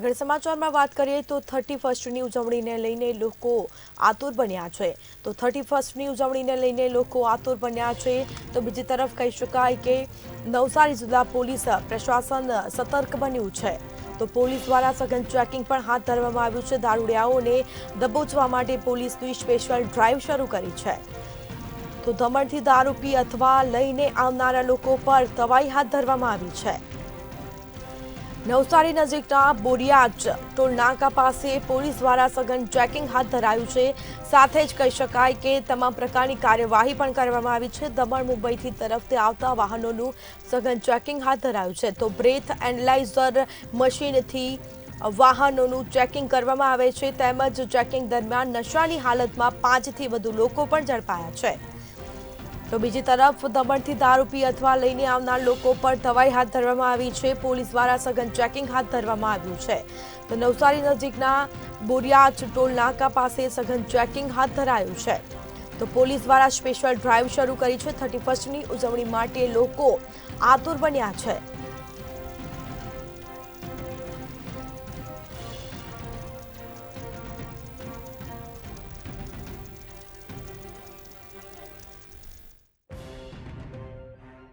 આગળ સમાચારમાં વાત કરીએ તો 31મી ઉજવણીને લઈને લોકો આતુર બન્યા છે. તો 31મી ઉજવણીને લઈને લોકો આતુર બન્યા છે. તો બીજી તરફ કહી શકાય કે નવસારી જિલ્લા પોલીસ પ્રશાસન સતર્ક બન્યું છે. તો પોલીસ દ્વારા સઘન ચેકિંગ પણ હાથ ધરવામાં આવ્યું છે. દારૂડિયાઓને દબોચવા માટે પોલીસની સ્પેશિયલ ડ્રાઈવ શરૂ કરી છે. તો દમણથી દારૂ પી અથવા લઈને આવનારા લોકો પર તવાઈ હાથ ધરવામાં આવી છે. નવસારી નજીકના બોરિયાજ ટોલ નાકા પાસે પોલીસ દ્વારા સઘન ચેકિંગ હાથ ધરાયું છે. સાથે જ કહી શકાય કે તમામ પ્રકારની કાર્યવાહી પણ કરવામાં આવી છે. દમણ મુંબઈથી તરફથી આવતા વાહનોનું સઘન ચેકિંગ હાથ ધરાયું છે. તો બ્રેથ એનાલાઇઝર મશીનથી વાહનોનું ચેકિંગ કરવામાં આવે છે. તેમજ ચેકિંગ દરમિયાન નશાની હાલતમાં 5થી વધુ લોકો પણ ઝડપાયા છે. તો બીજી તરફ દમણથી દારૂ પી અથવા લઈને આવનાર લોકો પર તવાઈ હાથ ધરવામાં આવી છે. પોલીસ દ્વારા સઘન ચેકિંગ હાથ ધરવામાં આવ્યું છે. તો નવસારી નજીકના બોરિયાજ ટોલ નાકા પાસે સઘન ચેકિંગ હાથ ધરાયું છે. તો પોલીસ દ્વારા સ્પેશિયલ ડ્રાઈવ શરૂ કરી છે. 31મી ઉજવણી માટે લોકો આતુર બન્યા છે.